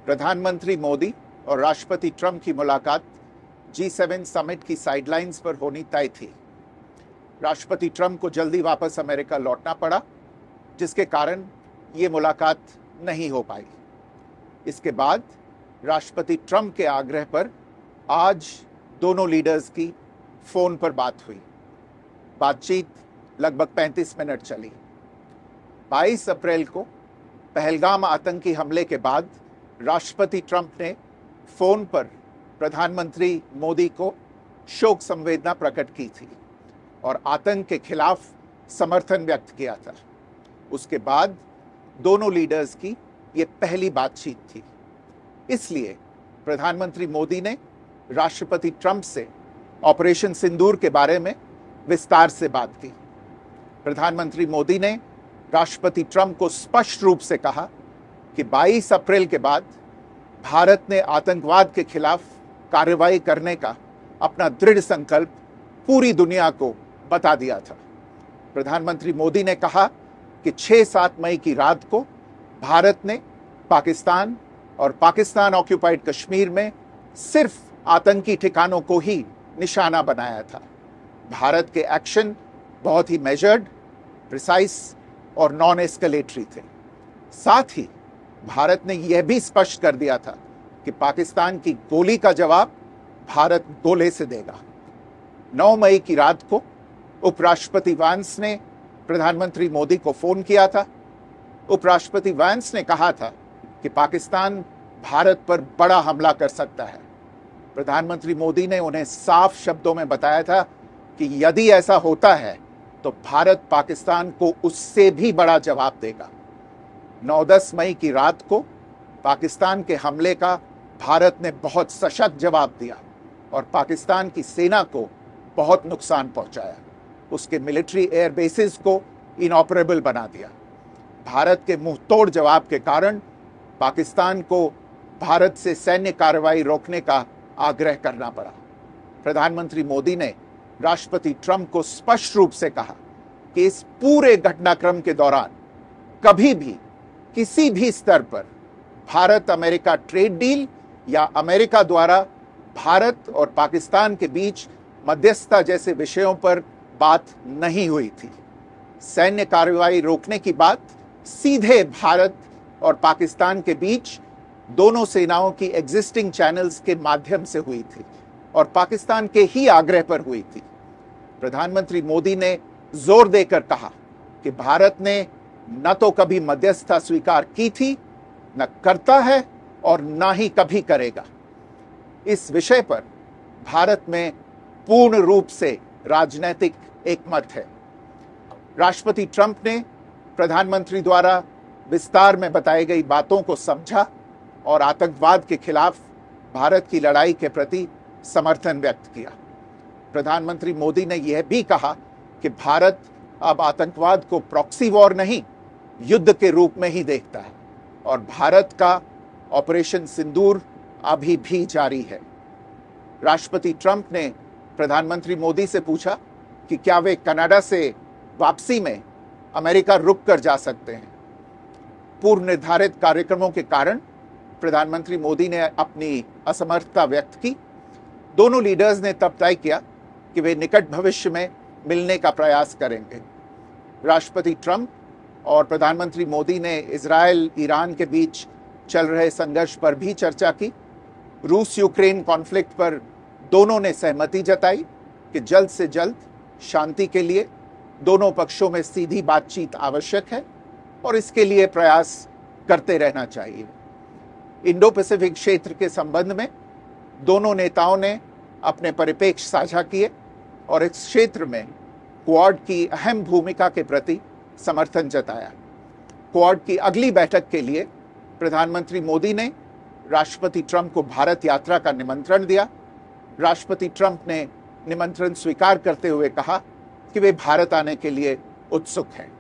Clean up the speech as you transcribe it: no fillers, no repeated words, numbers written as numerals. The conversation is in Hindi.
प्रधानमंत्री मोदी और राष्ट्रपति ट्रंप की मुलाकात G7 समिट की साइडलाइंस पर होनी तय थी। राष्ट्रपति ट्रंप को जल्दी वापस अमेरिका लौटना पड़ा, जिसके कारण ये मुलाकात नहीं हो पाई। इसके बाद राष्ट्रपति ट्रंप के आग्रह पर आज दोनों लीडर्स की फोन पर बात हुई। बातचीत लगभग 35 मिनट चली। 22 अप्रैल को पहलगाम आतंकी हमले के बाद राष्ट्रपति ट्रंप ने फोन पर प्रधानमंत्री मोदी को शोक संवेदना प्रकट की थी और आतंक के खिलाफ समर्थन व्यक्त किया था। उसके बाद दोनों लीडर्स की ये पहली बातचीत थी। इसलिए प्रधानमंत्री मोदी ने राष्ट्रपति ट्रंप से ऑपरेशन सिंदूर के बारे में विस्तार से बात की। प्रधानमंत्री मोदी ने राष्ट्रपति ट्रंप को स्पष्ट रूप से कहा कि 22 अप्रैल के बाद भारत ने आतंकवाद के खिलाफ कार्रवाई करने का अपना दृढ़ संकल्प पूरी दुनिया को बता दिया था। प्रधानमंत्री मोदी ने कहा कि 6-7 मई की रात को भारत ने पाकिस्तान और पाकिस्तान ऑक्यूपाइड कश्मीर में सिर्फ आतंकी ठिकानों को ही निशाना बनाया था। भारत के एक्शन बहुत ही मेजर्ड, प्रिसाइज और नॉन एस्केलेटरी थे। साथ ही भारत ने यह भी स्पष्ट कर दिया था कि पाकिस्तान की गोली का जवाब भारत गोले से देगा। 9 मई की रात को उपराष्ट्रपति वैंस ने प्रधानमंत्री मोदी को फोन किया था। उपराष्ट्रपति वैंस ने कहा था कि पाकिस्तान भारत पर बड़ा हमला कर सकता है। प्रधानमंत्री मोदी ने उन्हें साफ शब्दों में बताया था कि यदि ऐसा होता है तो भारत पाकिस्तान को उससे भी बड़ा जवाब देगा। 9-10 मई की रात को पाकिस्तान के हमले का भारत ने बहुत सशक्त जवाब दिया और पाकिस्तान की सेना को बहुत नुकसान पहुंचाया। उसके मिलिट्री एयर बेसिस को इनऑपरेबल बना दिया। भारत के मुंहतोड़ जवाब के कारण पाकिस्तान को भारत से सैन्य कार्रवाई रोकने का आग्रह करना पड़ा। प्रधानमंत्री मोदी ने राष्ट्रपति ट्रंप को स्पष्ट रूप से कहा कि इस पूरे घटनाक्रम के दौरान कभी भी किसी भी स्तर पर भारत अमेरिका ट्रेड डील या अमेरिका द्वारा भारत और पाकिस्तान के बीच मध्यस्थता जैसे विषयों पर बात नहीं हुई थी। सैन्य कार्रवाई रोकने की बात सीधे भारत और पाकिस्तान के बीच दोनों सेनाओं की एग्जिस्टिंग चैनल्स के माध्यम से हुई थी और पाकिस्तान के ही आग्रह पर हुई थी। प्रधानमंत्री मोदी ने जोर देकर कहा कि भारत ने न तो कभी मध्यस्थता स्वीकार की थी, न करता है और न ही कभी करेगा। इस विषय पर भारत में पूर्ण रूप से राजनीतिक एकमत है। राष्ट्रपति ट्रंप ने प्रधानमंत्री द्वारा विस्तार में बताई गई बातों को समझा और आतंकवाद के खिलाफ भारत की लड़ाई के प्रति समर्थन व्यक्त किया। प्रधानमंत्री मोदी ने यह भी कहा कि भारत अब आतंकवाद को प्रॉक्सी वॉर नहीं, युद्ध के रूप में ही देखता है और भारत का ऑपरेशन सिंदूर अभी भी जारी है। राष्ट्रपति ट्रंप ने प्रधानमंत्री मोदी से पूछा कि क्या वे कनाडा से वापसी में अमेरिका रुक कर जा सकते हैं। पूर्व निर्धारित कार्यक्रमों के कारण प्रधानमंत्री मोदी ने अपनी असमर्थता व्यक्त की। दोनों लीडर्स ने तब तय किया कि वे निकट भविष्य में मिलने का प्रयास करेंगे। राष्ट्रपति ट्रंप और प्रधानमंत्री मोदी ने इजरायल ईरान के बीच चल रहे संघर्ष पर भी चर्चा की। रूस यूक्रेन कॉन्फ्लिक्ट पर दोनों ने सहमति जताई कि जल्द से जल्द शांति के लिए दोनों पक्षों में सीधी बातचीत आवश्यक है और इसके लिए प्रयास करते रहना चाहिए। इंडो पैसिफिक क्षेत्र के संबंध में दोनों नेताओं ने अपने परिप्रेक्ष्य साझा किए और इस क्षेत्र में क्वाड की अहम भूमिका के प्रति समर्थन जताया। क्वाड की अगली बैठक के लिए प्रधानमंत्री मोदी ने राष्ट्रपति ट्रंप को भारत यात्रा का निमंत्रण दिया। राष्ट्रपति ट्रंप ने निमंत्रण स्वीकार करते हुए कहा कि वे भारत आने के लिए उत्सुक हैं।